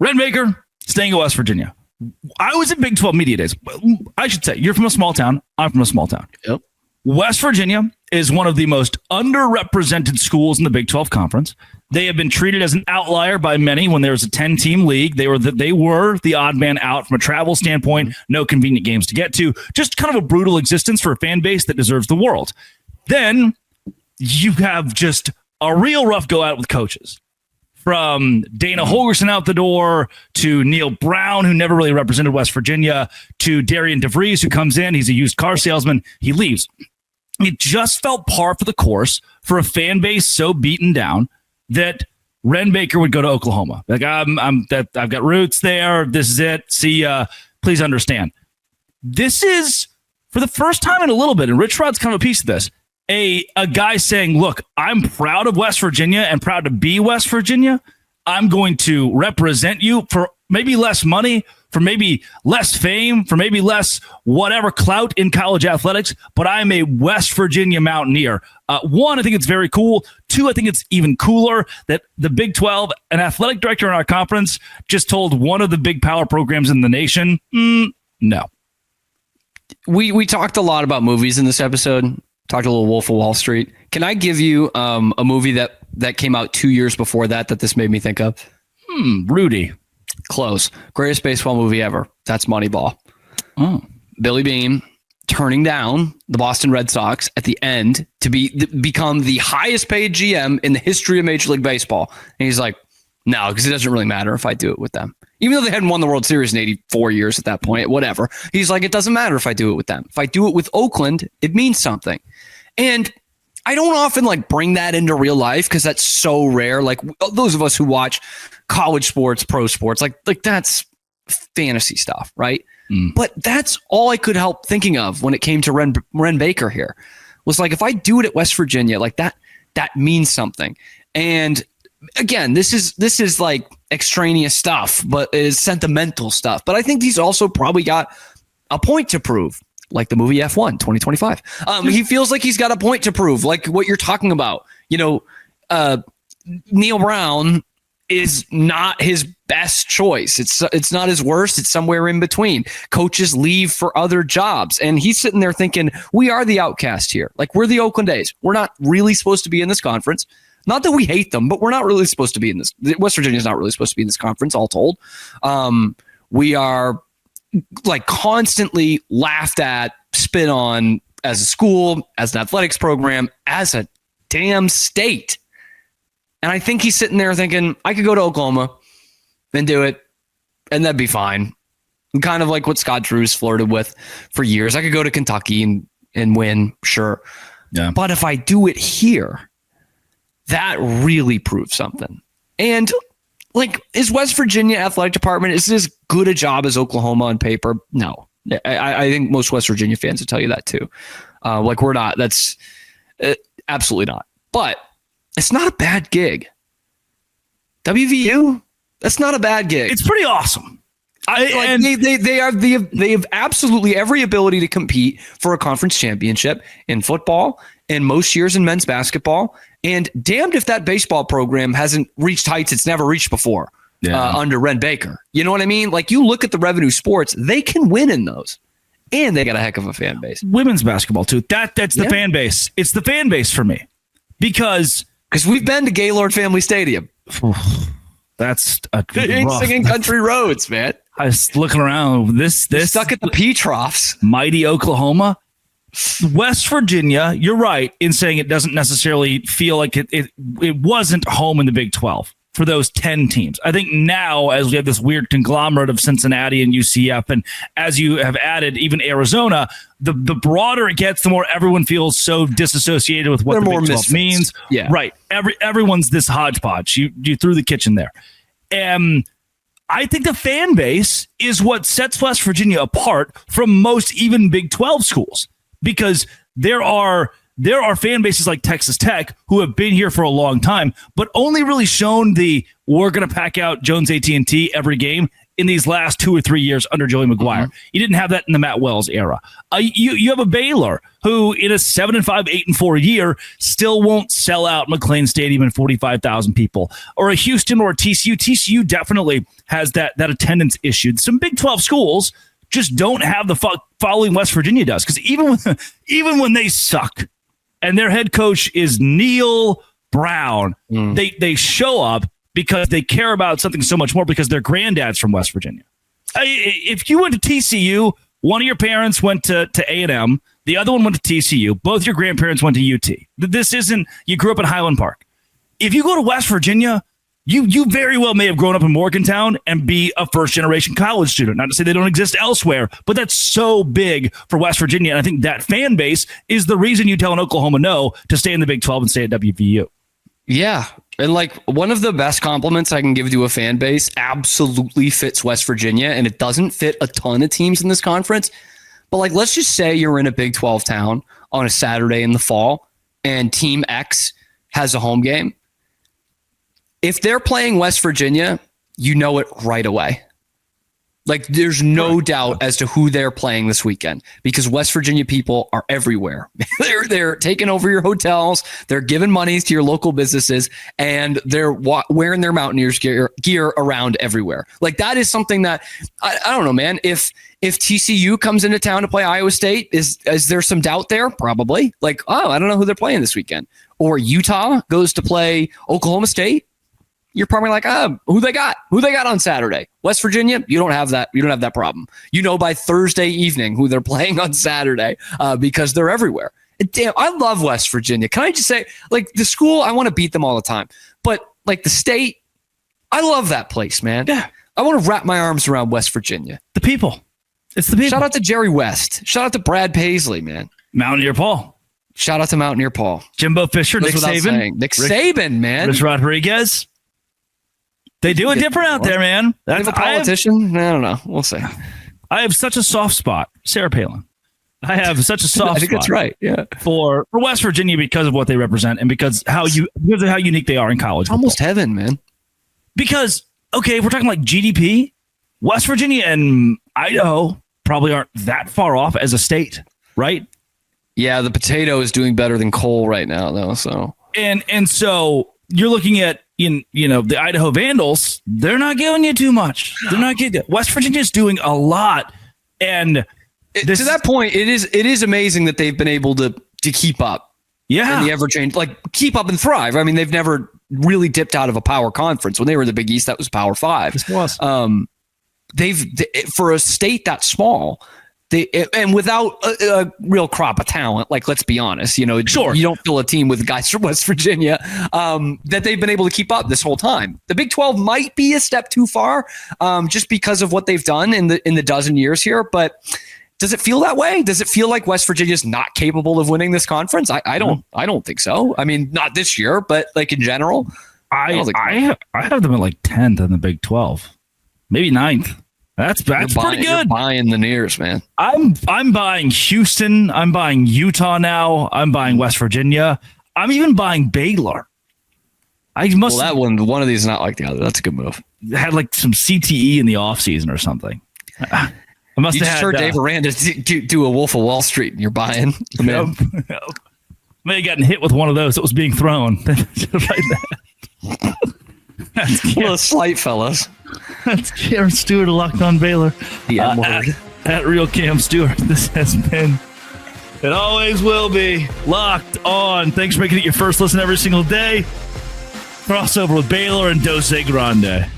Wren Baker, staying in West Virginia. I was in Big 12 media days. I should say, you're from a small town. I'm from a small town. Yep. West Virginia is one of the most underrepresented schools in the Big 12 conference. They have been treated as an outlier by many when there was a 10-team league. They were the odd man out from a travel standpoint, no convenient games to get to, just kind of a brutal existence for a fan base that deserves the world. Then you have just a real rough go out with coaches. From Dana Holgerson out the door to Neil Brown, who never really represented West Virginia, to Darian DeVries, who comes in. He's a used car salesman. He leaves. It just felt par for the course for a fan base so beaten down that Wren Baker would go to Oklahoma. Like, I've got roots there. This is it. See ya. Please understand. This is, for the first time in a little bit, and Rich Rod's kind of a piece of this, a guy saying, look, I'm proud of West Virginia and proud to be West Virginia. I'm going to represent you for maybe less money, for maybe less fame, for maybe less whatever clout in college athletics, but I'm a West Virginia Mountaineer. One, I think it's very cool. Two, I think it's even cooler that the Big 12, an athletic director in our conference, just told one of the big power programs in the nation, no. We talked a lot about movies in this episode. Talked a little Wolf of Wall Street. Can I give you a movie that came out 2 years before that this made me think of? Rudy. Close. Greatest baseball movie ever. That's Moneyball. Oh. Billy Beane turning down the Boston Red Sox at the end to become the highest paid GM in the history of Major League Baseball. And he's like, no, because it doesn't really matter if I do it with them. Even though they hadn't won the World Series in 84 years at that point, whatever. He's like, it doesn't matter if I do it with them. If I do it with Oakland, it means something. And I don't often bring that into real life because that's so rare. Like those of us who watch college sports, pro sports, like that's fantasy stuff, right? But that's all I could help thinking of when it came to Wren Baker here. Was like, if I do it at West Virginia, like that means something. And again, this is like extraneous stuff, but it is sentimental stuff. But I think he's also probably got a point to prove, like the movie F1 2025. He feels like he's got a point to prove, like what you're talking about. Neil Brown is not his best choice. It's not his worst. It's somewhere in between. Coaches leave for other jobs, and he's sitting there thinking, we are the outcast here. Like, we're the Oakland A's. We're not really supposed to be in this conference. Not that we hate them, but we're not really supposed to be in this. West Virginia is not really supposed to be in this conference, all told. We are constantly laughed at, spit on as a school, as an athletics program, as a damn state. And I think he's sitting there thinking, I could go to Oklahoma and do it, and that'd be fine. Kind of like what Scott Drew's flirted with for years. I could go to Kentucky and win, sure. Yeah. But if I do it here, that really proves something. And is West Virginia athletic department, is it as good a job as Oklahoma on paper? No. I think most West Virginia fans would tell you that too. We're not. That's absolutely not. But it's not a bad gig. WVU, that's not a bad gig. It's pretty awesome. They have absolutely every ability to compete for a conference championship in football and most years in men's basketball. And damned if that baseball program hasn't reached heights it's never reached before under Wren Baker. You know what I mean? Like, you look at the revenue sports, they can win in those. And they got a heck of a fan base. Women's basketball, too. That's the fan base. It's the fan base for me. Because we've been to Gaylord Family Stadium. That's a singing country roads, man. I was looking around. This stuck at the P troughs. Mighty Oklahoma. West Virginia, you're right in saying it doesn't necessarily feel like it wasn't home in the Big 12 for those 10 teams. I think now, as we have this weird conglomerate of Cincinnati and UCF, and as you have added even Arizona, the broader it gets, the more everyone feels so disassociated with what the Big 12 means. Yeah. Right. Everyone's this hodgepodge. You threw the kitchen there. I think the fan base is what sets West Virginia apart from most even Big 12 schools, because there are fan bases like Texas Tech who have been here for a long time, but only really shown we're going to pack out Jones AT&T every game in these last 2 or 3 years under Joey McGuire. Mm-hmm. You didn't have that in the Matt Wells era. You have a Baylor who, in a 7-5, 8-4 year, still won't sell out McLean Stadium and 45,000 people. Or a Houston or a TCU. TCU definitely has that attendance issue. Some Big 12 schools just don't have the following West Virginia does. Because even when they suck and their head coach is Neil Brown, they show up because they care about something so much more because their granddad's from West Virginia. If you went to TCU, one of your parents went to A&M, the other one went to TCU, both your grandparents went to UT. This isn't, you grew up in Highland Park. If you go to West Virginia, you very well may have grown up in Morgantown and be a first-generation college student. Not to say they don't exist elsewhere, but that's so big for West Virginia. And I think that fan base is the reason you tell an Oklahoma no to stay in the Big 12 and stay at WVU. Yeah. And like one of the best compliments I can give to a fan base absolutely fits West Virginia, and it doesn't fit a ton of teams in this conference. But like, let's just say you're in a Big 12 town on a Saturday in the fall and Team X has a home game. If they're playing West Virginia, you know it right away. Like, there's no doubt as to who they're playing this weekend because West Virginia people are everywhere. They're taking over your hotels. They're giving money to your local businesses, and they're wearing their Mountaineers gear around everywhere. Like, that is something that I don't know, man. If TCU comes into town to play Iowa State, is there some doubt there? Probably. Like, oh, I don't know who they're playing this weekend. Or Utah goes to play Oklahoma State. You're probably like, who they got? Who they got on Saturday? West Virginia, you don't have that. You don't have that problem. You know by Thursday evening who they're playing on Saturday because they're everywhere. And damn, I love West Virginia. Can I just say, like, the school, I want to beat them all the time. But like the state, I love that place, man. Yeah. I want to wrap my arms around West Virginia. The people. It's the people. Shout out to Jerry West. Shout out to Brad Paisley, man. Mountaineer Paul. Shout out to Mountaineer Paul. Jimbo Fisher, Nick Saban. Nick Saban, man. Rich Rodriguez. They do it different out there, man. That's a politician. I don't know. We'll see. I have such a soft spot. Sarah Palin. I have such a soft spot. I think that's right. Yeah. For West Virginia because of what they represent and because of how unique they are in college. Almost heaven, man. Because, okay, if we're talking like GDP, West Virginia and Idaho probably aren't that far off as a state, right? Yeah, the potato is doing better than coal right now, though. So and so you're looking at the Idaho Vandals. They're not giving you too much. They're not getting West Virginia's doing a lot, and to that point, it is amazing that they've been able to keep up. Yeah, in the ever change, like keep up and thrive. I mean, they've never really dipped out of a power conference. When they were in the Big East, that was Power 5. This was. They've for a state that small. And without a real crop of talent, like, let's be honest, sure, you don't fill a team with guys from West Virginia that they've been able to keep up this whole time. The Big 12 might be a step too far just because of what they've done in the dozen years here. But does it feel that way? Does it feel like West Virginia's not capable of winning this conference? I don't think so. I mean, not this year, but like in general, I have them at like 10th in the Big 12, maybe 9th. That's pretty good. You're buying the Nears, man. I'm buying Houston. I'm buying Utah now. I'm buying West Virginia. I'm even buying Baylor. That one of these is not like the other. That's a good move. Had like some CTE in the offseason or something. I must you have just heard Dave Aranda do a Wolf of Wall Street, and you're buying. May have gotten hit with one of those that was being thrown. Well, slight fellas. That's Cam Stewart of Locked On Baylor. At Real Cam Stewart. This has been, it always will be, Locked On. Thanks for making it your first listen every single day. Crossover with Baylor and Dose Grande.